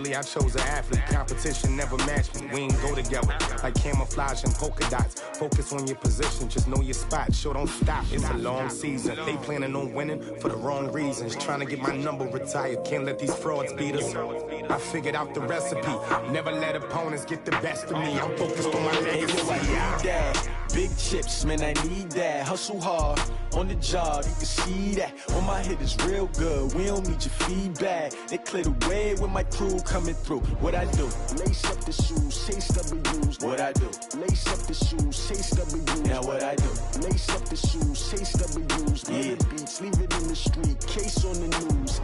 Naturally, I chose an athlete. Competition never matched me. We ain't go together like camouflage and polka dots. Focus on your position, just know your spot. Sure, don't stop. It's a long season. They planning on winning for the wrong reasons. Trying to get my number retired. Can't let these frauds beat us. I figured out the recipe. Never let opponents get the best of me. I'm focused on my legacy. Big chips, man, I need that. Hustle hard on the job, you can see that. On my hit is real good. We don't need your feedback. They clear the way with my crew coming through. What I do? Lace up the shoes, chase W's. What I do? Lace up the shoes, chase W's. Now what I do? Lace up the shoes, chase W's. Yeah. The beats, leave it in the street. Case on the news.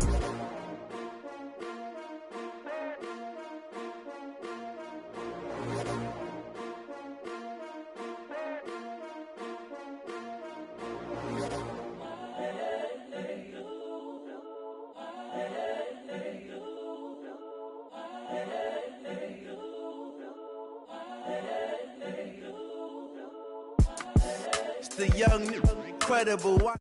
The young, incredible.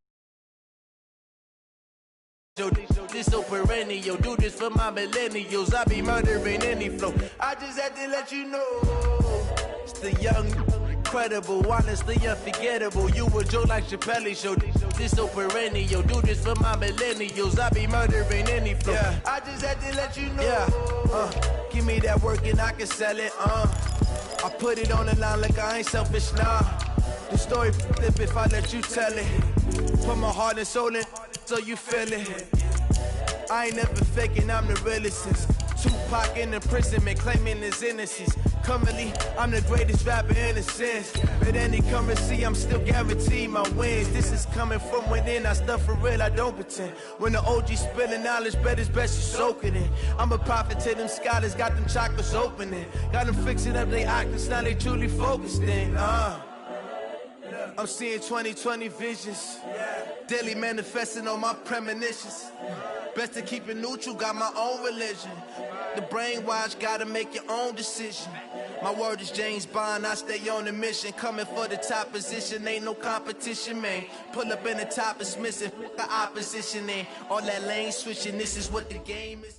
This so perennial, do this for my millennials. I be murdering any flow. I just had to let you know. It's the young, incredible, honestly unforgettable. You a joke like Chappelle show. This so perennial, do this for my millennials. I be murdering any flow. Yeah. I just had to let you know. Yeah. Give me that work and I can sell it. I put it on the line like I ain't selfish, nah. The story flip if I let you tell it. Put my heart and soul in so you feel it. I ain't never faking, I'm the realest since Tupac in imprisonment, claiming his innocence. Currently, I'm the greatest rapper in a sense. But any currency, I'm still guaranteed my wins. This is coming from within, I stuff for real, I don't pretend. When the OG spilling knowledge, bet it's best you soak it in. I'm a prophet to them scholars, got them chakras opening. Got them fixing up they octaves, now they truly focused in. I'm seeing 2020 visions, daily manifesting on my premonitions. Best to keep it neutral, got my own religion. The brainwash, gotta make your own decision. My word is James Bond, I stay on the mission. Coming for the top position, ain't no competition, man. Pull up in the top, it's missing, the opposition ain't. All that lane switching, this is what the game is.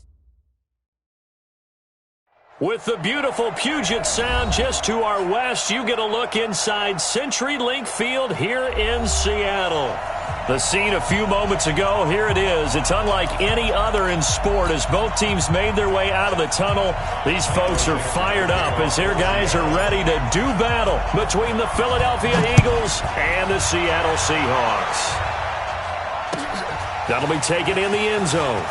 With the beautiful Puget Sound just to our west, you get a look inside CenturyLink Field here in Seattle. The scene a few moments ago, here it is. It's unlike any other in sport as both teams made their way out of the tunnel. These folks are fired up as their guys are ready to do battle between the Philadelphia Eagles and the Seattle Seahawks. That'll be taken in the end zone.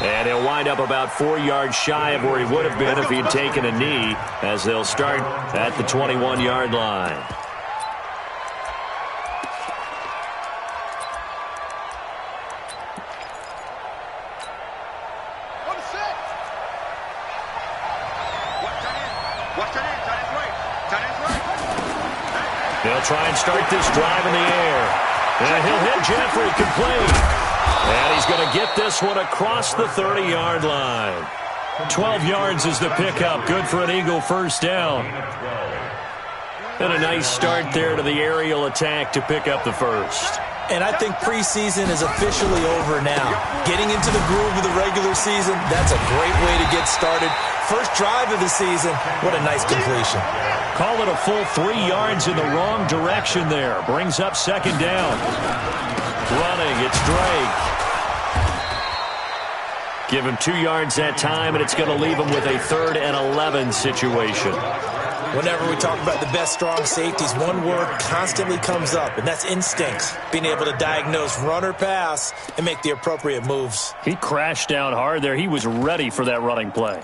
And he'll wind up about 4 yards shy of where he would have been if he'd taken a knee, as they'll start at the 21-yard line. They'll try and start this drive in the air. And he'll hit Jeffrey, complete. And he's going to get this one across the 30-yard line. 12 yards is the pickup. Good for an Eagle first down. And a nice start there to the aerial attack to pick up the first. And I think preseason is officially over now. Getting into the groove of the regular season, that's a great way to get started. First drive of the season, what a nice completion. Call it a full 3 yards in the wrong direction there. Brings up second down. Running, it's Drake. Give him 2 yards that time, and it's going to leave him with a 3rd and 11 situation. Whenever we talk about the best strong safeties, one word constantly comes up, and that's instincts. Being able to diagnose run or pass and make the appropriate moves. He crashed down hard there. He was ready for that running play.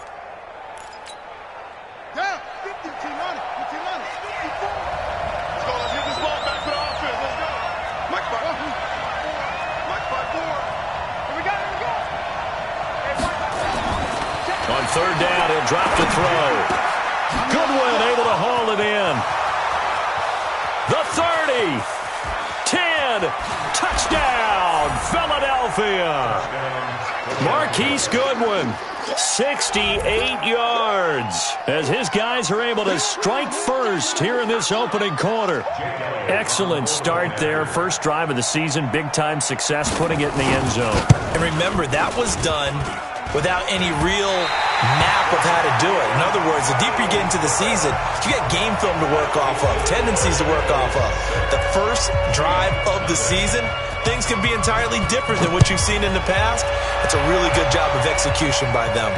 On 3rd down, he'll drop the throw. Goodwin able to haul it in. The 30, 10, touchdown, Philadelphia. Marquise Goodwin, 68 yards, as his guys are able to strike first here in this opening quarter. Excellent start there. First drive of the season, big-time success, putting it in the end zone. And remember, that was done without any real map of how to do it. In other words, the deeper you get into the season, you got game film to work off of, tendencies to work off of. The first drive of the season, things can be entirely different than what you've seen in the past. It's a really good job of execution by them.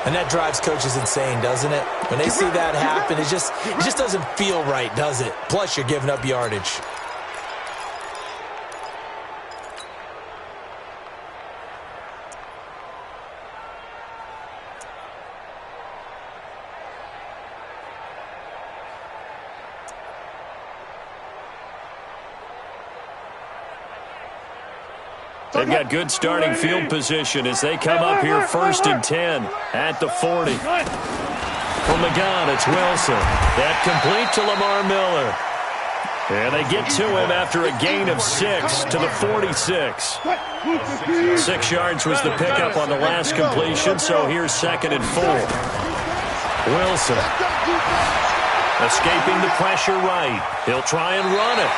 And that drives coaches insane, doesn't it? When they see that happen, it just doesn't feel right, does it? Plus, you're giving up yardage. They've got good starting field position as they come up here 1st and 10 at the 40. From the gun, it's Wilson. That complete to Lamar Miller. And they get to him after a gain of 6 to the 46. 6 yards was the pickup on the last completion, so here's 2nd and 4. Wilson escaping the pressure right. He'll try and run it.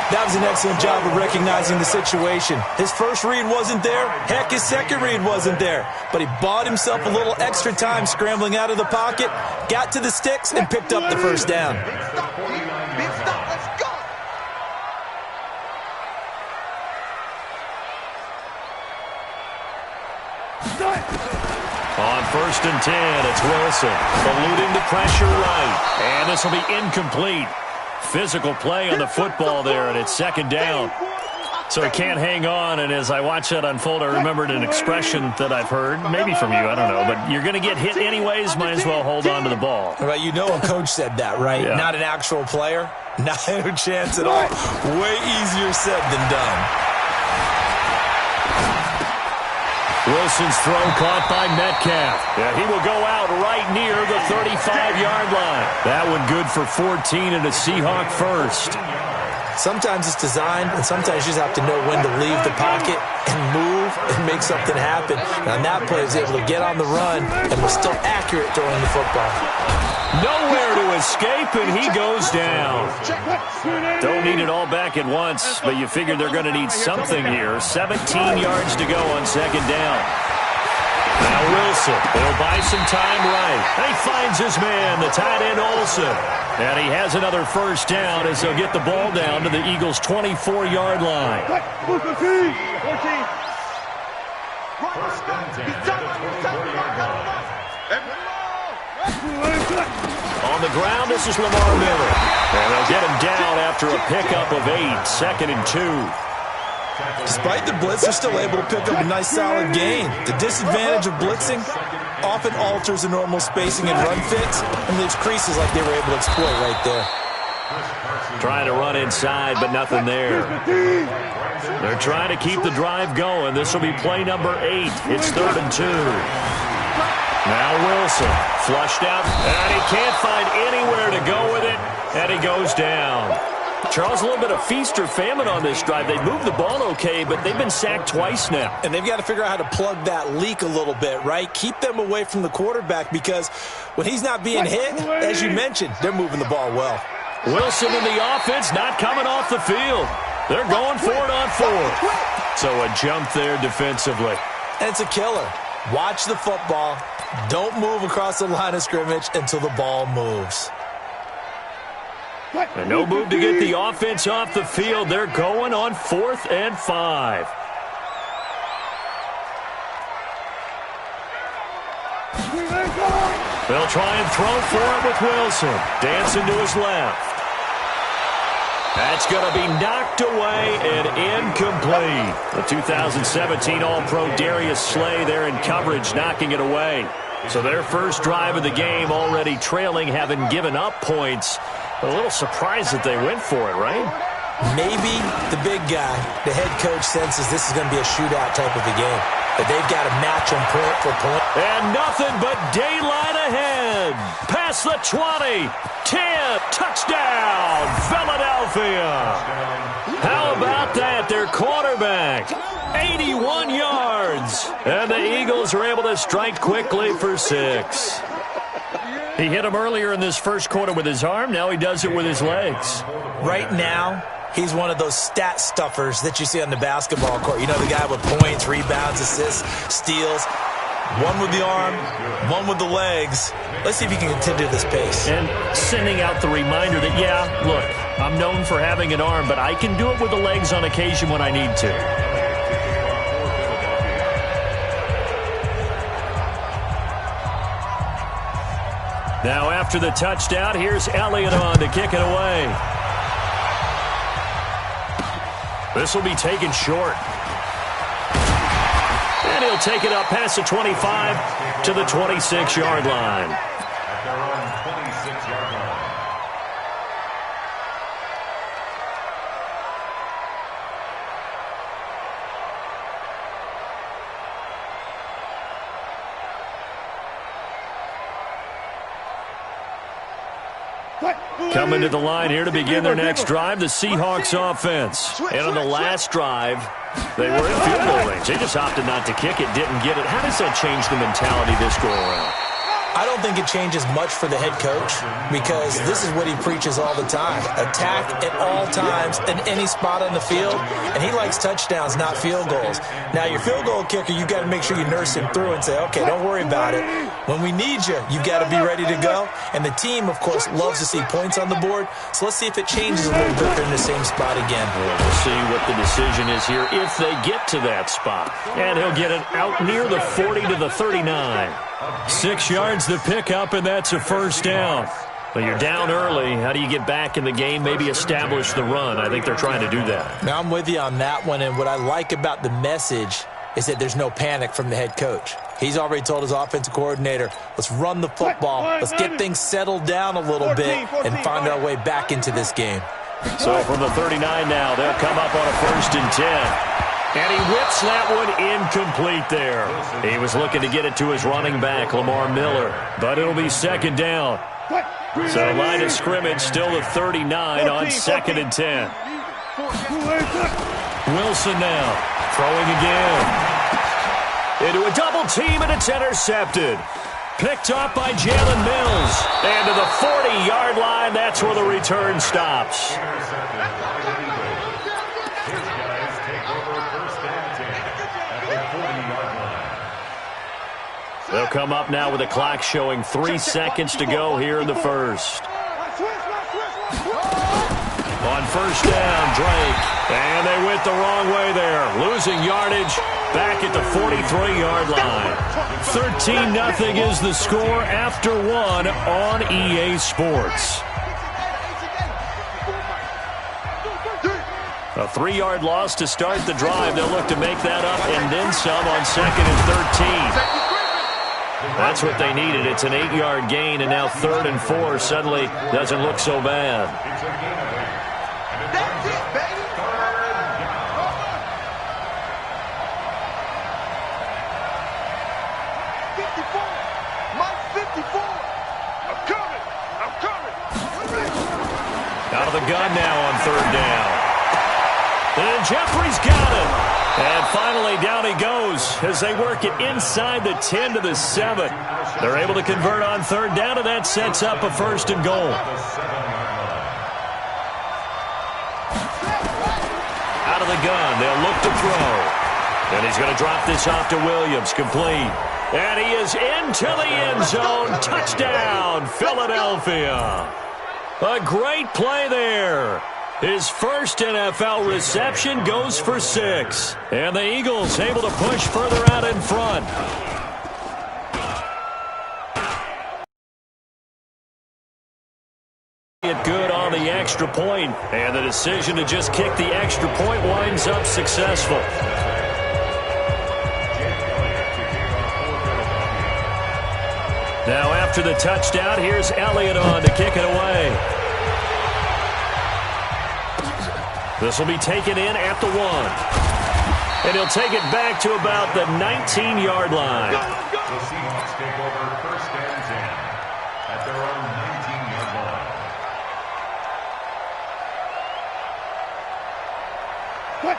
That was an excellent job of recognizing the situation. His first read wasn't there. Heck, his second read wasn't there. But he bought himself a little extra time scrambling out of the pocket, got to the sticks, and picked up the first down. On 1st and 10, it's Wilson eluding the pressure right. And this will be incomplete. Physical play on the football there, and it's 2nd down. So he can't hang on, and as I watch that unfold, I remembered an expression that I've heard, maybe from you, I don't know, but you're going to get hit anyways, might as well hold on to the ball. Right, you know a coach said that, right? Yeah. Not an actual player. Not a chance at all. Way easier said than done. Wilson's throw caught by Metcalf. Yeah, he will go out right near the 35-yard line. That one good for 14 and a Seahawk first. Sometimes it's designed, and sometimes you just have to know when to leave the pocket and move and make something happen. And on that play, he was able to get on the run and was still accurate throwing the football. Nowhere to escape, and he goes down. Don't need it all back at once, but you figure they're going to need something here. 17 yards to go on 2nd down. Now Wilson, he'll buy some time right. And he finds his man, the tight end Olsen. And he has another first down as they'll get the ball down to the Eagles' 24-yard line. On the ground, this is Lamar Miller. And they'll get him down after a pickup of 8, 2nd and 2. Despite the blitz, they're still able to pick up a nice solid gain. The disadvantage of blitzing often alters the normal spacing and run fits and leaves creases like they were able to exploit right there. Trying to run inside, but nothing there. They're trying to keep the drive going. This will be play number 8. It's 3rd and 2. Now Wilson, flushed out, and he can't find anywhere to go with it, and he goes down. Charles, a little bit of feast or famine on this drive. They moved the ball okay, but they've been sacked twice now. And they've got to figure out how to plug that leak a little bit, right? Keep them away from the quarterback because when he's not being hit, as you mentioned, they're moving the ball well. Wilson in the offense not coming off the field. They're going for it on 4th. So a jump there defensively. And it's a killer. Watch the football. Don't move across the line of scrimmage until the ball moves. And no move to get the offense off the field. They're going on 4th and 5. They'll try and throw for it with Wilson. Dancing to his left. That's going to be knocked away and incomplete. The 2017 All-Pro Darius Slay there in coverage, knocking it away. So their first drive of the game already trailing, having given up points. But a little surprised that they went for it, right? Maybe the big guy, the head coach, senses this is going to be a shootout type of a game. But they've got to match them point for point. And nothing but daylight ahead. Past the 20, 10, Touchdown, Philadelphia. How about that? Their quarterback, 81 yards. And the Eagles are able to strike quickly for 6. He hit him earlier in this first quarter with his arm. Now he does it with his legs. Right now, he's one of those stat stuffers that you see on the basketball court. You know, the guy with points, rebounds, assists, steals. One with the arm, one with the legs. Let's see if he can continue this pace. And sending out the reminder that, yeah, look, I'm known for having an arm, but I can do it with the legs on occasion when I need to. Now after the touchdown, here's Elliott on to kick it away. This will be taken short. And he'll take it up past the 25 to the 26-yard line. At their own 26-yard line. Coming to the line here to begin their next drive, the Seahawks offense. And on the last drive, they were in field goal range. They just opted not to kick it, didn't get it. How does that change the mentality this go-around? I don't think it changes much for the head coach because this is what he preaches all the time. Attack at all times in any spot on the field, and he likes touchdowns, not field goals. Now, your field goal kicker, you've got to make sure you nurse him through and say, okay, don't worry about it. When we need you, you've got to be ready to go. And the team, of course, loves to see points on the board. So let's see if it changes a little bit in the same spot again. Well, we'll see what the decision is here if they get to that spot. And he'll get it out near the 40 to the 39. 6 yards the pickup, and that's a first down. But you're down early. How do you get back in the game, maybe establish the run? I think they're trying to do that. Now, I'm with you on that one, and what I like about the message is that there's no panic from the head coach. He's already told his offensive coordinator, let's run the football, let's get things settled down a little bit and find our way back into this game. So from the 39 now, they'll come up on a 1st and 10. And he whips that one incomplete there. He was looking to get it to his running back, Lamar Miller. But it'll be 2nd down. So line of scrimmage still the 39 on 2nd and 10. Wilson now throwing again. Into a double team, and it's intercepted. Picked up by Jalen Mills. And to the 40-yard line, that's where the return stops. They'll come up now with the clock showing 3 seconds to go here in the first. On 1st down, Drake. And they went the wrong way there. Losing yardage back at the 43-yard line. 13-0 is the score after 1 on EA Sports. A 3-yard loss to start the drive. They'll look to make that up and then some on 2nd and 13. That's what they needed. It's an 8-yard gain, and now 3rd and 4 suddenly doesn't look so bad. That's it, baby. 54. Mike 54. I'm coming. Out of the gun now on 3rd down. And Jeffrey's got it. And finally, down he goes as they work it inside the 10 to the 7. They're able to convert on 3rd down, and that sets up a 1st and goal. Out of the gun, they'll look to throw. And he's going to drop this off to Williams, complete. And he is into the end zone. Touchdown, Philadelphia. A great play there. His first NFL reception goes for 6. And the Eagles able to push further out in front. It good on the extra point. And the decision to just kick the extra point winds up successful. Now after the touchdown, here's Elliott on to kick it away. This will be taken in at the 1. And he'll take it back to about the 19-yard line. The Seahawks take over 1st and 10 at their own 19-yard line.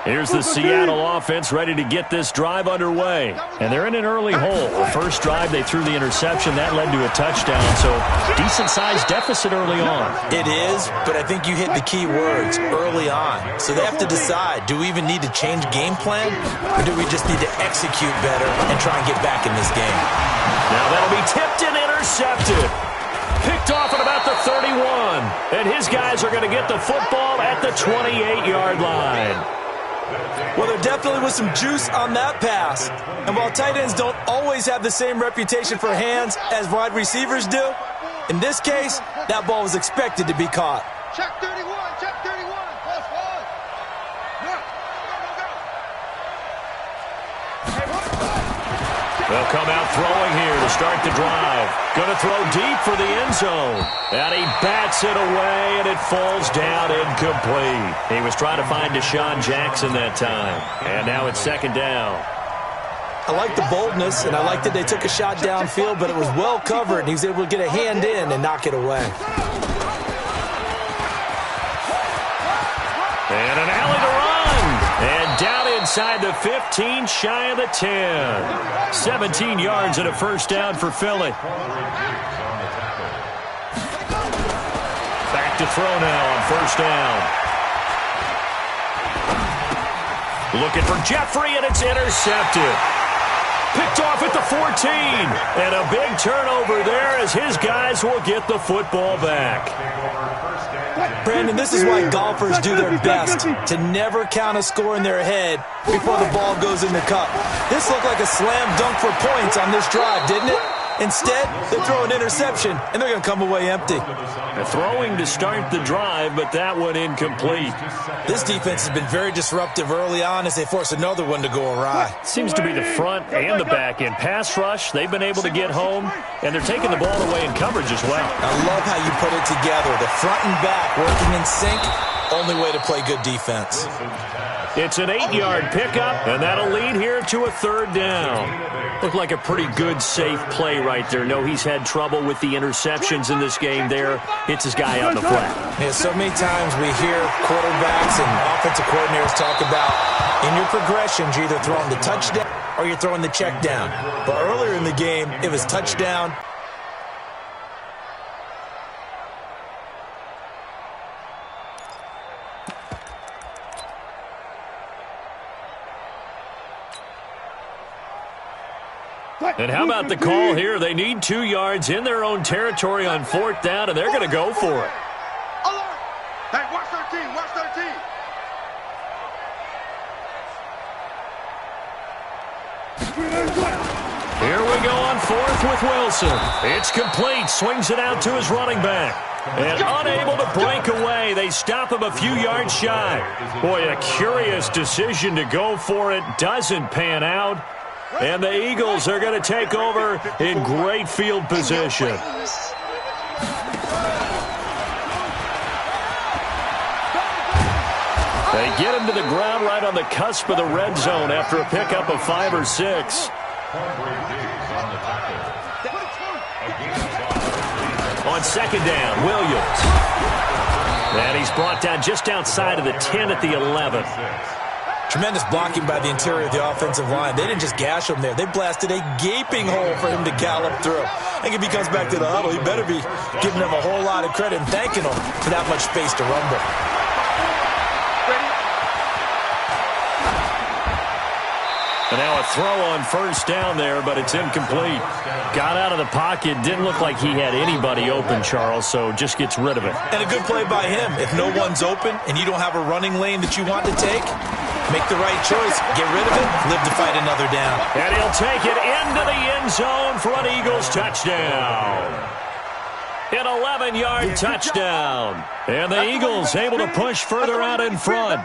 Here's the Seattle offense ready to get this drive underway. And they're in an early hole. The first drive, they threw the interception. That led to a touchdown, so decent-sized deficit early on. It is, but I think you hit the key words, early on. So they have to decide, do we even need to change game plan, or do we just need to execute better and try and get back in this game? Now that'll be tipped and intercepted. Picked off at about the 31. And his guys are going to get the football at the 28-yard line. Well, there definitely was some juice on that pass. And while tight ends don't always have the same reputation for hands as wide receivers do, in this case, that ball was expected to be caught. Check 31, check 31. Plus one. They'll come out throwing here to start the drive. Going to throw deep for the end zone. And he bats it away, and it falls down incomplete. He was trying to find Deshaun Jackson that time. And now it's second down. I like the boldness, and I like that they took a shot downfield, but it was well covered, and he was able to get a hand in and knock it away. And an alley to run. And down inside the 15, shy of the 10. 17 yards and a first down for Philly. Back to throw now on first down. Looking for Jeffrey, and it's intercepted. Picked off at the 14. And a big turnover there as his guys will get the football back. Brandon, this is why golfers do their best to never count a score in their head before the ball goes in the cup. This looked like a slam dunk for points on this drive, didn't it? Instead, they throw an interception, and they're going to come away empty. Throwing to start the drive, but that one incomplete. This defense has been very disruptive early on as they force another one to go awry. Seems to be the front and the back end. Pass rush, they've been able to get home, and they're taking the ball away in coverage as well. I love how you put it together. The front and back working in sync, only way to play good defense. It's an 8-yard pickup, and that'll lead here to a third down. Looked like a pretty good, safe play right there. No, he's had trouble with the interceptions in this game there. Hits his guy on the flat. Yeah, so many times we hear quarterbacks and offensive coordinators talk about in your progressions, you're either throwing the touchdown or you're throwing the check down. But earlier in the game, it was touchdown. And how about the call here? They need 2 yards in their own territory on fourth down, and they're going to go for it. Alert! Hey, watch 13, watch 13. Here we go on fourth with Wilson. It's complete. Swings it out to his running back. And unable to break away. They stop him a few yards shy. Boy, a curious decision to go for it. Doesn't pan out. And the Eagles are going to take over in great field position. They get him to the ground right on the cusp of the red zone after a pickup of 5 or 6. On second down, Williams. And he's brought down just outside of the 10 at the 11. Tremendous blocking by the interior of the offensive line. They didn't just gash him there. They blasted a gaping hole for him to gallop through. I think if he comes back to the huddle, he better be giving them a whole lot of credit and thanking them for that much space to rumble. And now a throw on first down there, but it's incomplete. Got out of the pocket. Didn't look like he had anybody open, Charles, so just gets rid of it. And a good play by him. If no one's open and you don't have a running lane that you want to take, make the right choice. Get rid of it. Live to fight another down. And he'll take it into the end zone for an Eagles touchdown. An 11-yard touchdown. And the Eagles able to push further out in front.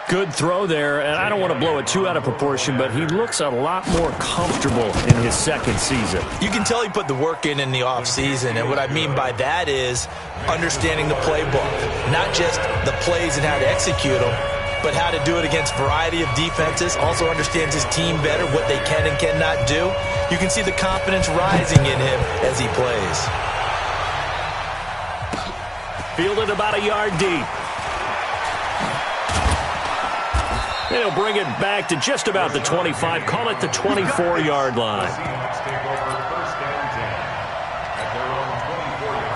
Good throw there, and I don't want to blow it too out of proportion, but he looks a lot more comfortable in his second season. You can tell he put the work in the offseason, and what I mean by that is understanding the playbook. Not just the plays and how to execute them, but how to do it against a variety of defenses. Also understands his team better, what they can and cannot do. You can see the confidence rising in him as he plays. Fielded about a yard deep. And he'll bring it back to just about the 25, call it the 24-yard line.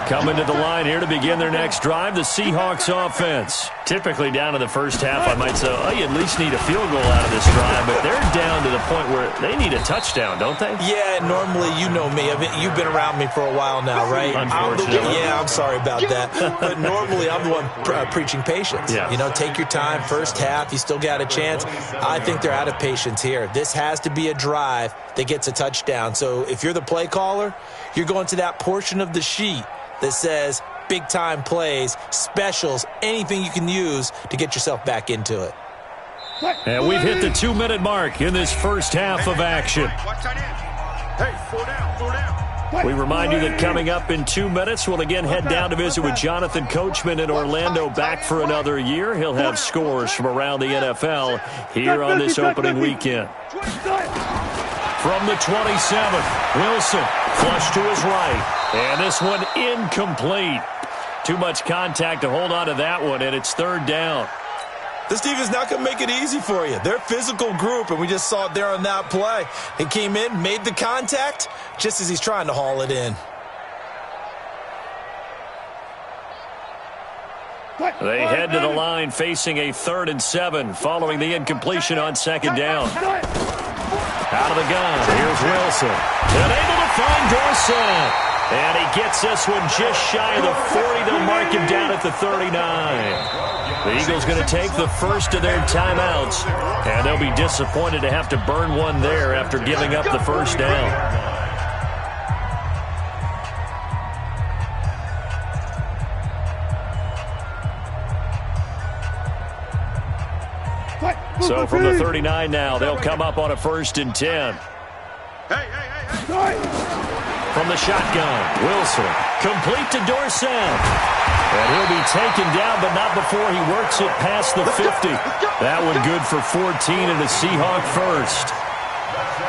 Coming to the line here to begin their next drive, the Seahawks offense. Typically down in the first half, I might say, oh, you at least need a field goal out of this drive, but they're down to the point where they need a touchdown, don't they? Yeah, normally, you know me. I mean, you've been around me for a while now, right? Unfortunately. I'm sorry about that. But normally, I'm the one preaching patience. Yeah. You know, take your time. First half, you still got a chance. I think they're out of patience here. This has to be a drive that gets a touchdown. So if you're the play caller, you're going to that portion of the sheet that says big-time plays, specials, anything you can use to get yourself back into it. And we've hit the 2-minute mark in this first half of action. We remind you that coming up in 2 minutes, we'll again head down to visit with Jonathan Coachman in Orlando, back for another year. He'll have scores from around the NFL here on this opening weekend. From the 27th, Wilson, flush to his right. And this one incomplete. Too much contact to hold on to that one, and it's third down. This defense not going to make it easy for you. They're a physical group, and we just saw it there on that play. He came in, made the contact, just as he's trying to haul it in. They head to the line facing a 3rd and 7 following the incompletion on second down. Out of the gun, here's Wilson. And able to find Dorsett. And he gets this one just shy of the 40. They'll mark him down at the 39. The Eagles going to take the first of their timeouts. And they'll be disappointed to have to burn one there after giving up the first down. So from the 39 now, they'll come up on a 1st and 10. From the shotgun, Wilson, complete to Dorsett. And he'll be taken down, but not before he works it past the 50. That one good for 14 and a Seahawk first.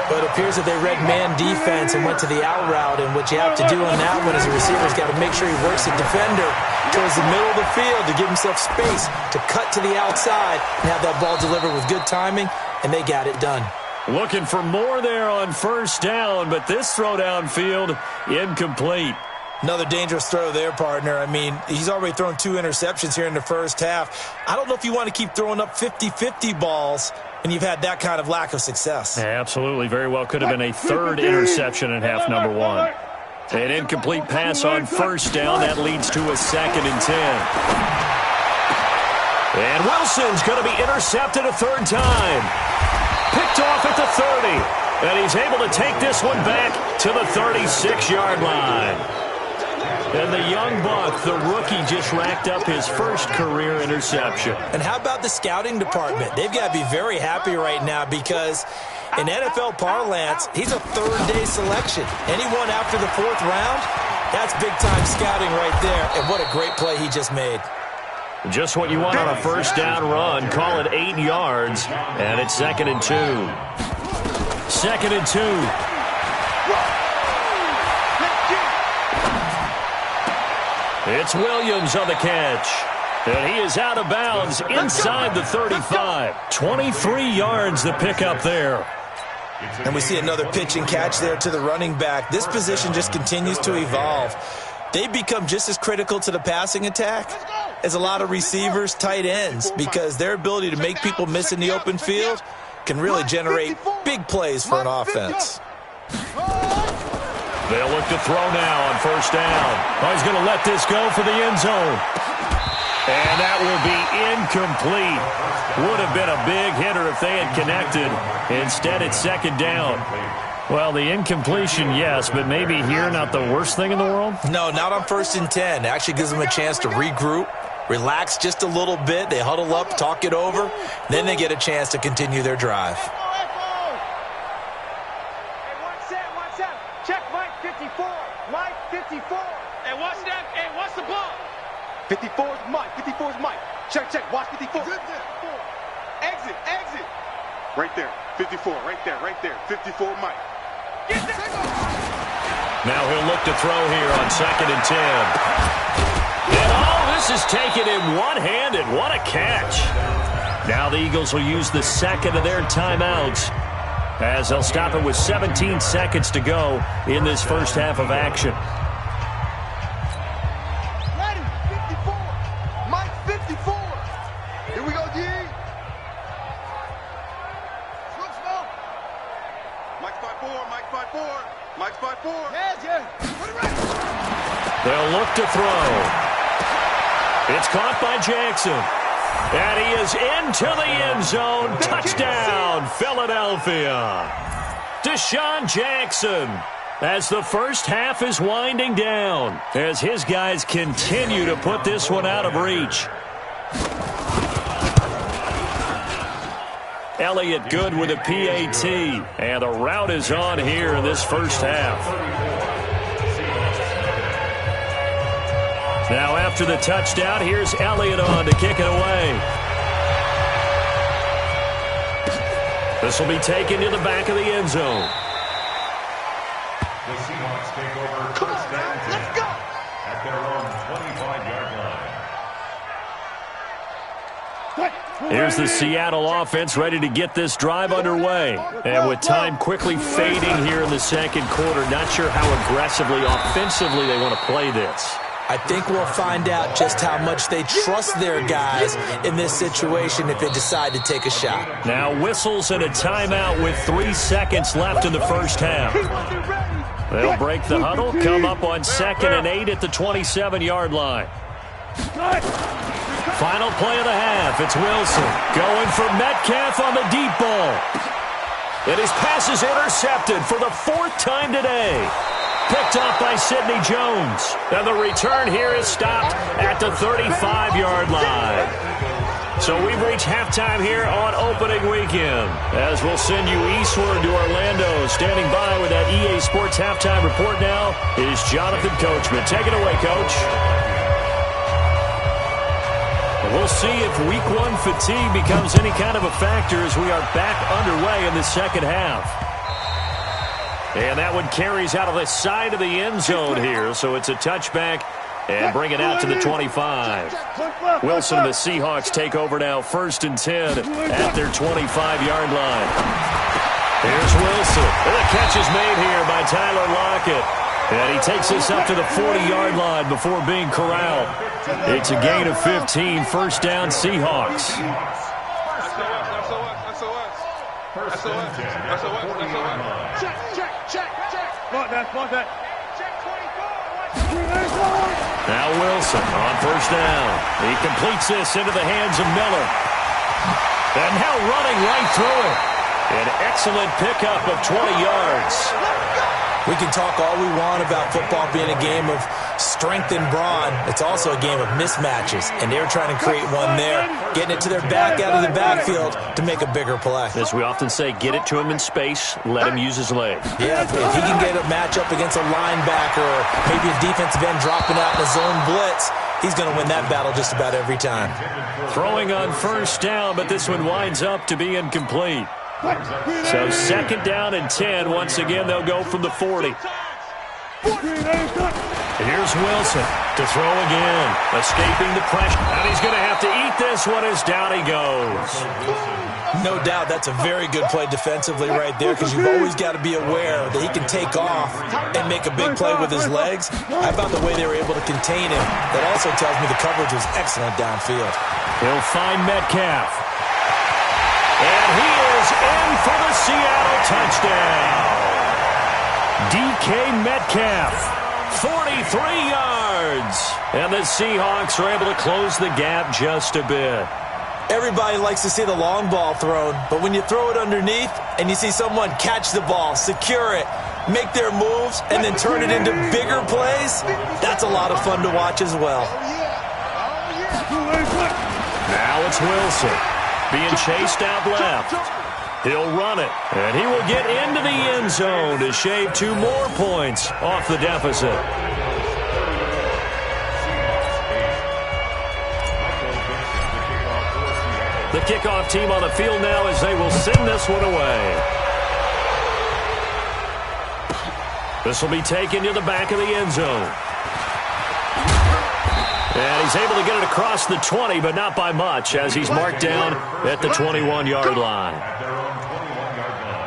But it appears that they read man defense and went to the out route, and what you have to do on that one as a receiver is got to make sure he works the defender towards the middle of the field to give himself space to cut to the outside and have that ball delivered with good timing, and they got it done. Looking for more there on first down, but this throw downfield incomplete. Another dangerous throw there, partner. I mean, he's already thrown 2 interceptions here in the first half. I don't know if you want to keep throwing up 50-50 balls and you've had that kind of lack of success. Absolutely. Very well could have been a 3rd interception in half number 1. An incomplete pass on first down. That leads to a 2nd and 10. And Wilson's going to be intercepted a 3rd time. Picked off at the 30. And he's able to take this one back to the 36-yard line. And the young buck, the rookie, just racked up his first career interception. And how about the scouting department? They've got to be very happy right now because in NFL parlance, he's a 3rd-day selection. Anyone after the 4th round, that's big-time scouting right there. And what a great play he just made. Just what you want on a first down run. Call it 8 yards, and it's 2nd and 2. 2nd and 2. It's Williams on the catch. And he is out of bounds inside the 35. 23 yards the pickup there. And we see another pitch and catch there to the running back. This position just continues to evolve. They become just as critical to the passing attack as a lot of receivers, tight ends, because their ability to make people miss in the open field can really generate big plays for an offense. They'll look to throw now on first down. Oh, he's going to let this go for the end zone. And that will be incomplete. Would have been a big hitter if they had connected. Instead, it's 2nd down. Well, the incompletion, yes, but maybe here not the worst thing in the world? No, not on 1st and 10. It actually gives them a chance to regroup, relax just a little bit. They huddle up, talk it over. Then they get a chance to continue their drive. Check Mike 54. Mike 54. Hey, what's that? Hey, what's the ball? 54 is Mike. 54 is Mike. Check. Watch 54. Exit. Right there. 54. Right there. 54 Mike. Get that. Now he'll look to throw here on 2nd and 10. And this is taken in one-handed. What a catch. Now the Eagles will use the second of their timeouts as they'll stop it with 17 seconds to go in this first half of action. Ready, 54. Mike 54. Here we go, D. Switch now. Mike 5-4, Mike 5-4, Mike 5-4. Yeah. They'll look to throw. It's caught by Jackson. And he is into the end zone. Touchdown, Philadelphia. Deshaun Jackson, as the first half is winding down, as his guys continue to put this one out of reach. Elliott good with a PAT, and the route is on here in this first half. Now after the touchdown, here's Elliott on to kick it away. This will be taken to the back of the end zone. The Seahawks take over first and 10 Let's go. at their own 25-yard line. Here's the Seattle offense ready to get this drive underway. And with time quickly fading here in the second quarter, not sure how aggressively, offensively they want to play this. I think we'll find out just how much they trust their guys in this situation if they decide to take a shot. Now whistles and a timeout with 3 seconds left in the first half. They'll break the huddle, come up on 2nd and 8 at the 27-yard line. Final play of the half. It's Wilson going for Metcalf on the deep ball. And his pass is intercepted for the 4th time today. Picked off by Sidney Jones. And the return here is stopped at the 35-yard line. So we've reached halftime here on opening weekend, as we'll send you eastward to Orlando. Standing by with that EA Sports halftime report now is Jonathan Coachman. Take it away, Coach. We'll see if Week 1 fatigue becomes any kind of a factor as we are back underway in the second half. And that one carries out of the side of the end zone here, so it's a touchback and bring it out to the 25. Wilson and the Seahawks take over now, 1st and 10 at their 25-yard line. Here's Wilson. And the catch is made here by Tyler Lockett. And he takes this up to the 40-yard line before being corralled. It's a gain of 15, 1st down Seahawks. Now Wilson on 1st down. He completes this into the hands of Miller. And now running right through it. An excellent pickup of 20 yards. We can talk all we want about football being a game of strength and brawn. It's also a game of mismatches, and they're trying to create one there, getting it to their back out of the backfield to make a bigger play. As we often say, get it to him in space, let him use his leg. Yeah, if he can get a matchup against a linebacker or maybe a defensive end dropping out in a zone blitz, he's going to win that battle just about every time. Throwing on 1st down, but this one winds up to be incomplete. So 2nd down and 10. Once again, they'll go from the 40. Here's Wilson to throw again. Escaping the pressure. And he's going to have to eat this one as down he goes. No doubt that's a very good play defensively right there, because you've always got to be aware that he can take off and make a big play with his legs. How about the way they were able to contain him? That also tells me the coverage was excellent downfield. He'll find Metcalf. And he is in for the Seattle touchdown. DK Metcalf, 43 yards. And the Seahawks are able to close the gap just a bit. Everybody likes to see the long ball thrown, but when you throw it underneath and you see someone catch the ball, secure it, make their moves, and then turn it into bigger plays, that's a lot of fun to watch as well. Now it's Wilson being chased out left. He'll run it, and he will get into the end zone to shave 2 more points off the deficit. The kickoff team on the field now as they will send this one away. This will be taken to the back of the end zone. And he's able to get it across the 20, but not by much, as he's marked down at the 21-yard line. At their own 21-yard line.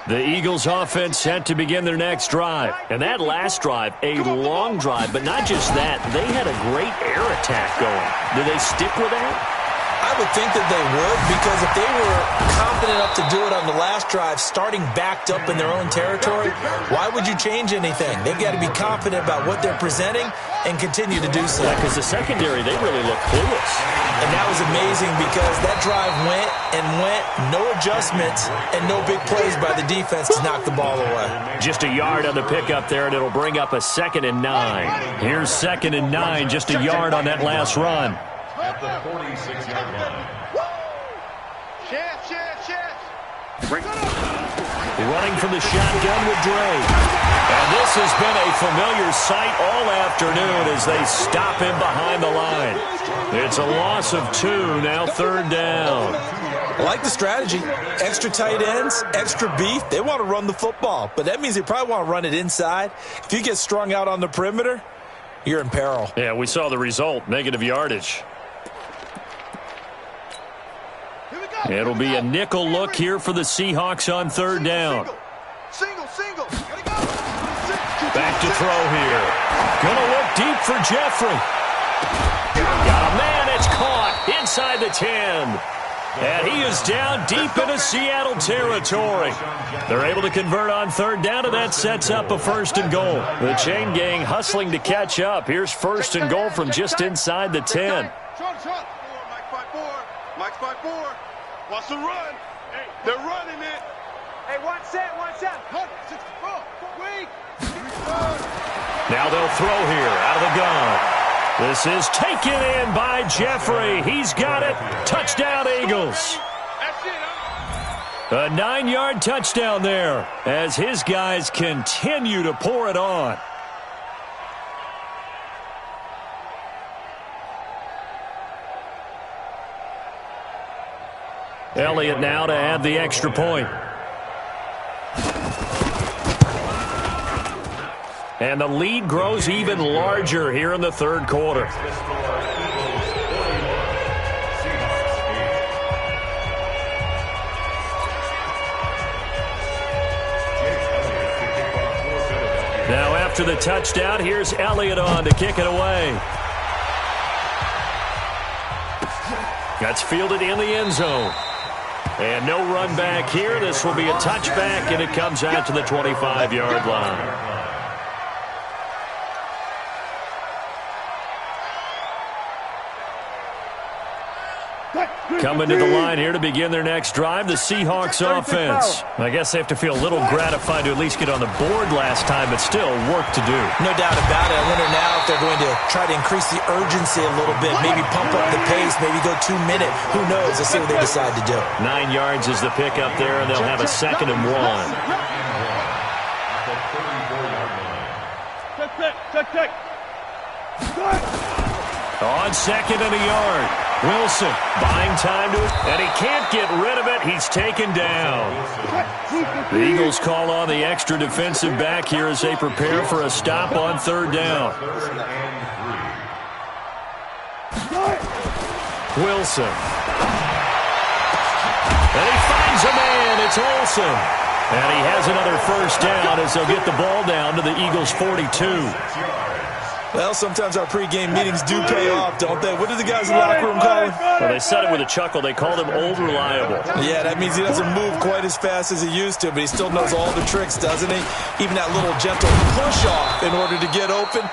The Eagles offense set to begin their next drive. And that last drive, a long drive, but not just that. They had a great air attack going. Do they stick with that? I would think that they would, because if they were confident enough to do it on the last drive, starting backed up in their own territory, why would you change anything? They've got to be confident about what they're presenting and continue to do so. Yeah, because the secondary, they really look clueless. And that was amazing because that drive went and went, no adjustments, and no big plays by the defense to knock the ball away. Just a yard on the pickup there, and it'll bring up a 2nd and 9. Here's 2nd and 9, just a yard on that last run. At the 46-yard line. Running from the shotgun with Dre. And this has been a familiar sight all afternoon as they stop him behind the line. It's a loss of 2, now 3rd down. I like the strategy. Extra tight ends, extra beef. They want to run the football, but that means they probably want to run it inside. If you get strung out on the perimeter, you're in peril. Yeah, we saw the result, negative yardage. It'll be a nickel look here for the Seahawks on 3rd down. Single. Back to throw here. Gonna look deep for Jeffrey. Got a man, it's caught inside the 10. And he is down deep into Seattle territory. They're able to convert on 3rd down, and that sets up a 1st and goal. The chain gang hustling to catch up. Here's 1st and goal from just inside the 10. Mike's 5-4. Watch the run. Hey, they're running it. Hey, watch that. Now they'll throw here out of the gun. This is taken in by Jeffrey. He's got it. Touchdown, Eagles. That's it, huh? A 9-yard touchdown there as his guys continue to pour it on. Elliott now to add the extra point. And the lead grows even larger here in the 3rd quarter. Now after the touchdown, here's Elliott on to kick it away. That's fielded in the end zone. And no run back here. This will be a touchback, and it comes out to the 25-yard line. Coming to the line here to begin their next drive, the Seahawks offense. I guess they have to feel a little gratified to at least get on the board last time, but still work to do. No doubt about it. I wonder now if they're going to try to increase the urgency a little bit, maybe pump up the pace, maybe go 2-minute. Who knows? Let's see what they decide to do. 9 yards is the pickup there, and they'll have a 2nd and 1. Check. On 2nd and a yard. Wilson buying time to it, and he can't get rid of it. He's taken down. The Eagles call on the extra defensive back here as they prepare for a stop on 3rd down. Wilson. And he finds a man. It's Olsen. And he has another 1st down as they'll get the ball down to the Eagles' 42. Well, sometimes our pregame meetings do pay off, don't they? What do the guys in the locker room call him? Well, they said it with a chuckle. They called him old reliable. Yeah, that means he doesn't move quite as fast as he used to, but he still knows all the tricks, doesn't he? Even that little gentle push-off in order to get open,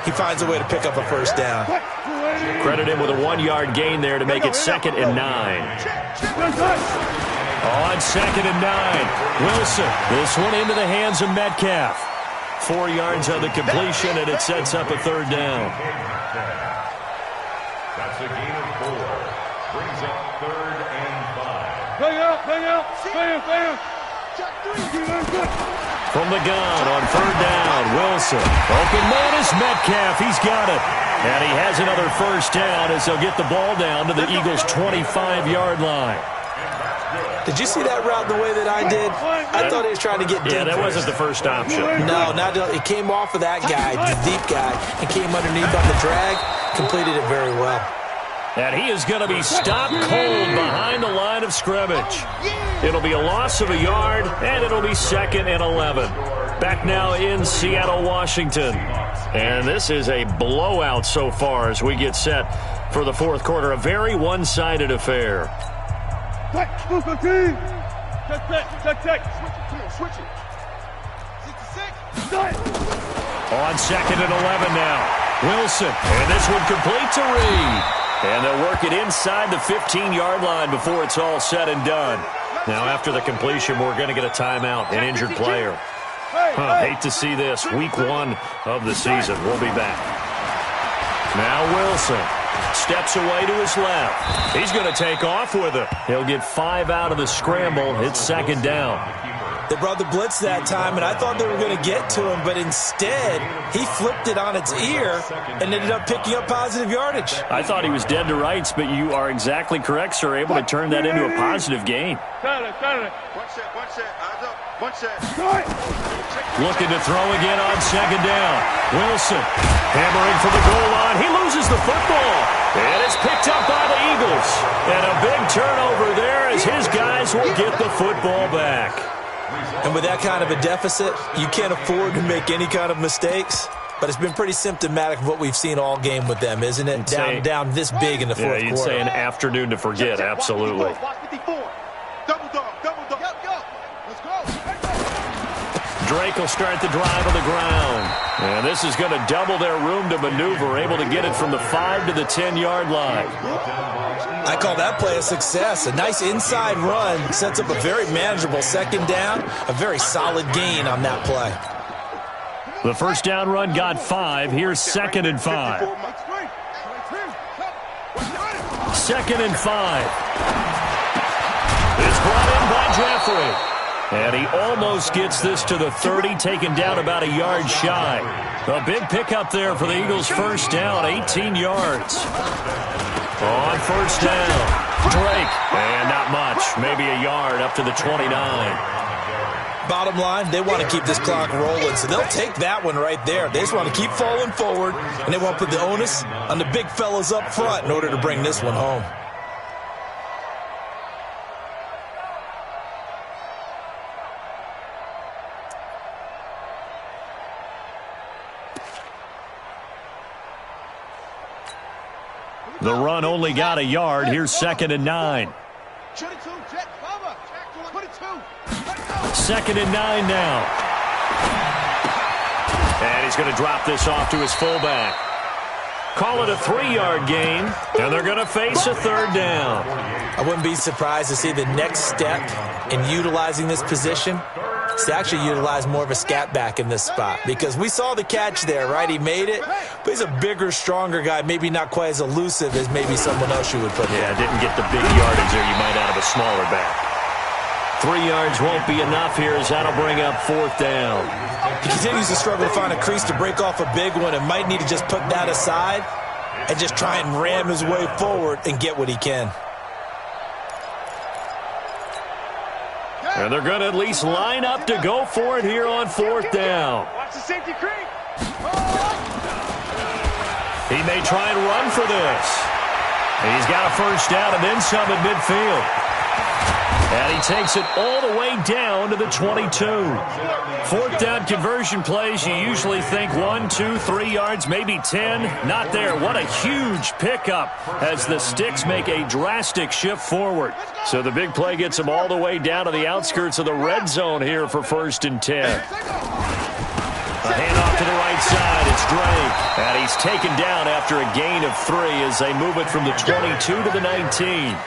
he finds a way to pick up a 1st down. Credit him with a 1-yard gain there to make it 2nd and 9. On 2nd and 9, Wilson. This one into the hands of Metcalf. 4 yards on the completion, and it sets up a 3rd down. That's a gain of 4. Brings up 3rd and 5. Bang out. From the gun on 3rd down, Wilson. Open man is Metcalf. He's got it. And he has another 1st down as they'll get the ball down to the Eagles' 25-yard line. Did you see that route the way that I did? I thought he was trying to get deep. Yeah, that wasn't the first option. No, it came off of that guy, the deep guy, and came underneath on the drag, completed it very well. And he is going to be stopped cold behind the line of scrimmage. It'll be a loss of a yard, and it'll be 2nd and 11. Back now in Seattle, Washington. And this is a blowout so far as we get set for the fourth quarter. A very one-sided affair. Check. Switch it. 66. On 2nd and 11 now. Wilson. And this one complete to Reed. And they'll work it inside the 15-yard line before it's all said and done. Now, after the completion, we're going to get a timeout, an injured player. Hate to see this. Week 1 of the season. We'll be back. Now Wilson steps away to his left. He's going to take off with it. He'll get 5 out of the scramble. It's 2nd down. They brought the blitz that time, and I thought they were going to get to him, but instead, he flipped it on its ear and ended up picking up positive yardage. I thought he was dead to rights, but you are exactly correct, sir. Able to turn that into a positive gain. One set. Looking to throw again on 2nd down. Wilson hammering for the goal line. He loses the football. And it's picked up by the Eagles. And a big turnover there as his guys will get the football back. And with that kind of a deficit, you can't afford to make any kind of mistakes. But it's been pretty symptomatic of what we've seen all game with them, isn't it? Down this big in the fourth quarter. Yeah, you'd say an afternoon to forget, absolutely. Drake will start the drive on the ground. And this is going to double their room to maneuver, able to get it from the 5 to the 10-yard line. I call that play a success. A nice inside run sets up a very manageable 2nd down, a very solid gain on that play. The first down run got 5. Here's 2nd and 5. 2nd and 5. It's brought in by Jeffrey. And he almost gets this to the 30, taken down about a yard shy. A big pickup there for the Eagles' first down, 18 yards. On first down, Drake. And not much, maybe a yard up to the 29. Bottom line, they want to keep this clock rolling, so they'll take that one right there. They just want to keep falling forward, and they want to put the onus on the big fellas up front in order to bring this one home. The run only got a yard. Here's 2nd and 9. 2nd and 9 now. And he's going to drop this off to his fullback. Call it a 3-yard gain, and they're going to face a 3rd down. I wouldn't be surprised to see the next step in utilizing this position is to actually utilize more of a scat back in this spot, because we saw the catch there, right? He made it, but he's a bigger, stronger guy, maybe not quite as elusive as maybe someone else you would put there. Yeah, didn't get the big yardage there you might out of a smaller back. 3 yards won't be enough here as that'll bring up 4th down. He continues to struggle to find a crease to break off a big one and might need to just put that aside and just try and ram his way forward and get what he can. And they're going to at least line up to go for it here on 4th down. Watch the safety creep. He may try and run for this. He's got a first down and then some at midfield. And he takes it all the way down to the 22. 4th down conversion plays, you usually think 1, 2, 3 yards, maybe 10. Not there. What a huge pickup as the Sticks make a drastic shift forward. So the big play gets him all the way down to the outskirts of the red zone here for 1st and 10. A handoff to the right side. It's Drake. And he's taken down after a gain of 3 as they move it from the 22 to the 19.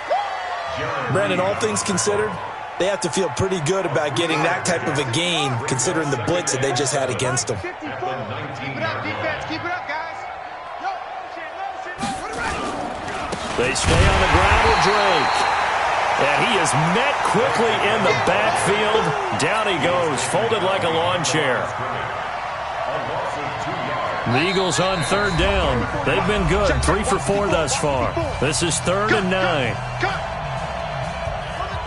Brandon, all things considered, they have to feel pretty good about getting that type of a gain considering the blitz that they just had against them. Keep it up, guys. They stay on the ground with Drake. And he is met quickly in the backfield. Down he goes, folded like a lawn chair. The Eagles on 3rd down. They've been good, 3 for 4 thus far. This is 3rd and 9.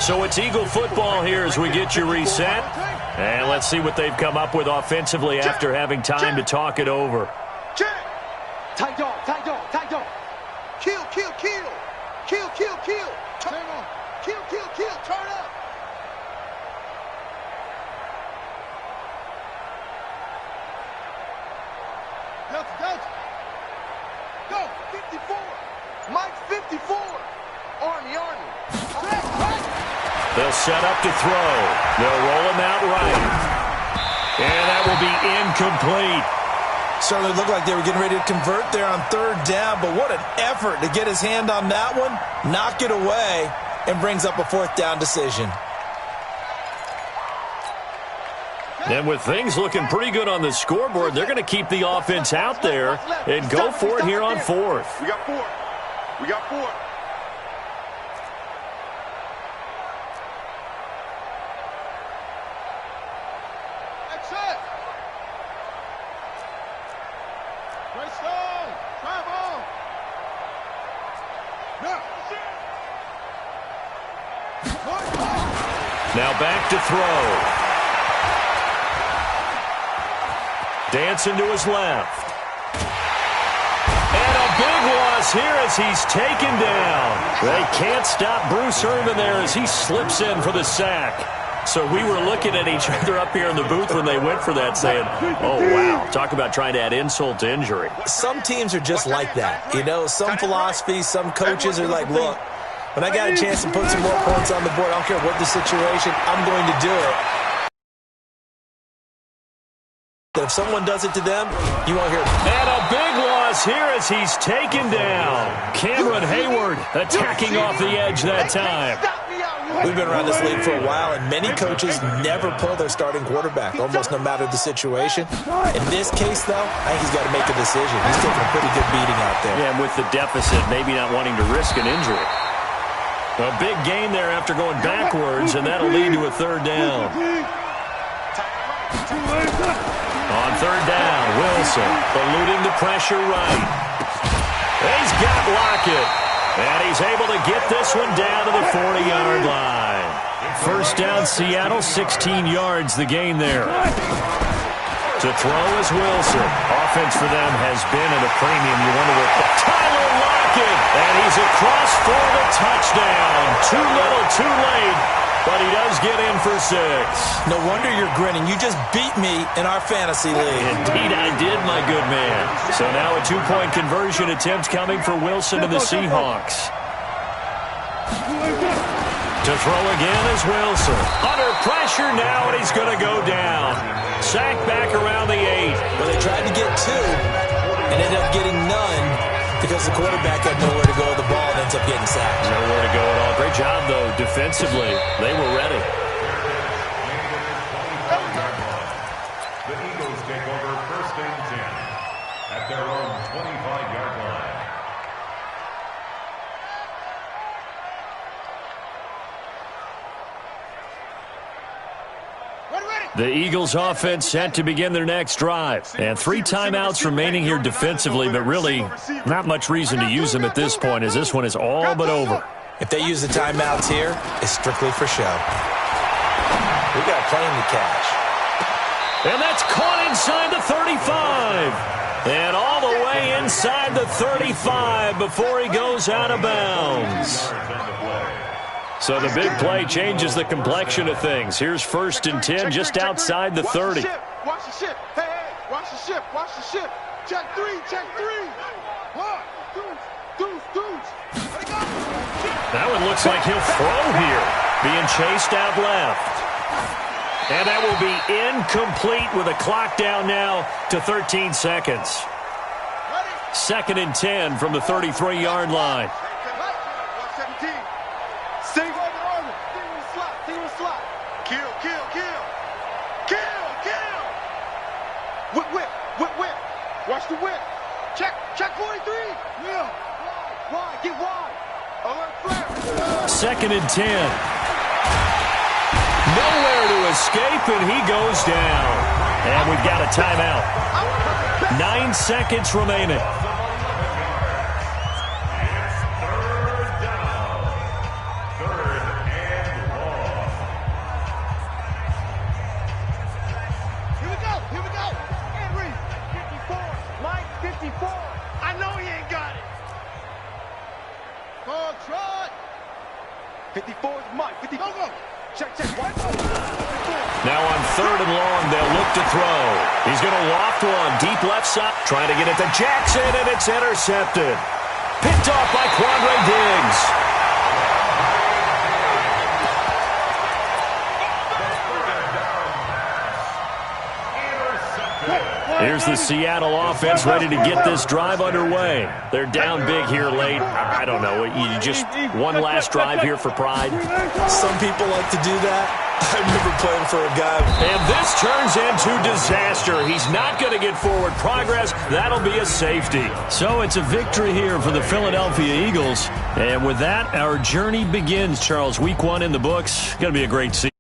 So it's Eagle football here as we get you reset. And let's see what they've come up with offensively after having time to talk it over. Tight dog, tight dog, tight dog. Kill, kill, kill. Kill, kill, kill. Turn on. Kill, kill, kill. Turn up. Go, 54. Mike 54. Army. They'll set up to throw. They'll roll him out right. And that will be incomplete. Certainly looked like they were getting ready to convert there on third down, but what an effort to get his hand on that one, knock it away, and brings up a fourth down decision. And with things looking pretty good on the scoreboard, they're going to keep the offense out there and go for it here on fourth. We got four. Now back to throw. Dancing to his left. And a big loss here as he's taken down. They can't stop Bruce Irvin there as he slips in for the sack. So we were looking at each other up here in the booth when they went for that saying, oh, wow, talk about trying to add insult to injury. Some teams are just like that. You know, some philosophies, some coaches are like, look, when I got a chance to put some more points on the board, I don't care what the situation, I'm going to do it. If someone does it to them, you won't hear it. And a big loss here as he's taken down. Cameron Hayward attacking off the edge that time. We've been around this league for a while, and many coaches never pull their starting quarterback, almost no matter the situation. In this case, though, I think he's got to make a decision. He's taking a pretty good beating out there. Yeah, and with the deficit, maybe not wanting to risk an injury. A big gain there after going backwards, and that'll lead to a third down. On third down, Wilson eluding the pressure right. He's got Lockett, and he's able to get this one down to the 40-yard line. First down, Seattle, 16 yards the gain there. To throw is Wilson. Offense for them has been at a premium. You wonder what Tyler Lockett, and he's across for the touchdown. Too little, too late, but he does get in for 6. No wonder you're grinning. You just beat me in our fantasy league. Indeed I did, my good man. So now a 2-point conversion attempt coming for Wilson and the Seahawks. To throw again is Wilson. Under pressure now, and he's going to go down. Sack back around the 8. Well, they tried to get 2 and ended up getting none because the quarterback had nowhere to go with the ball and ends up getting sacked. Nowhere to go at all. Great job, though, defensively. They were ready. The Eagles take over first and 10 at their own 25-yard line. The Eagles offense set to begin their next drive. And 3 timeouts remaining here defensively, but really not much reason to use them at this point as this one is all but over. If they use the timeouts here, it's strictly for show. We got a plane to catch. And that's caught inside the 35. And all the way inside the 35 before he goes out of bounds. So the big play changes the complexion of things. Here's first and 10 just outside the 30. Watch the ship. Hey, watch the ship. Watch the ship. Check 3. Deuce. That one looks like he'll throw here. Being chased out left. And that will be incomplete with a clock down now to 13 seconds. Second and 10 from the 33-yard line. Whip. Watch the whip. Check 43. Yeah. Wide. Get wide. Alert flare. Second and 10. Nowhere to escape, and he goes down. And we've got a timeout. 9 seconds remaining. Third and mine. 50. Go, go. Check. Watch. Now on 3rd and long, they'll look to throw. He's going to loft one deep left side. Trying to get it to Jackson, and it's intercepted. Picked off by Quandre Diggs. Here's the Seattle offense ready to get this drive underway. They're down big here late. I don't know. You just one last drive here for pride. Some people like to do that. I remember playing for a guy. And this turns into disaster. He's not going to get forward progress. That'll be a safety. So it's a victory here for the Philadelphia Eagles. And with that, our journey begins, Charles. Week 1 in the books. Going to be a great season.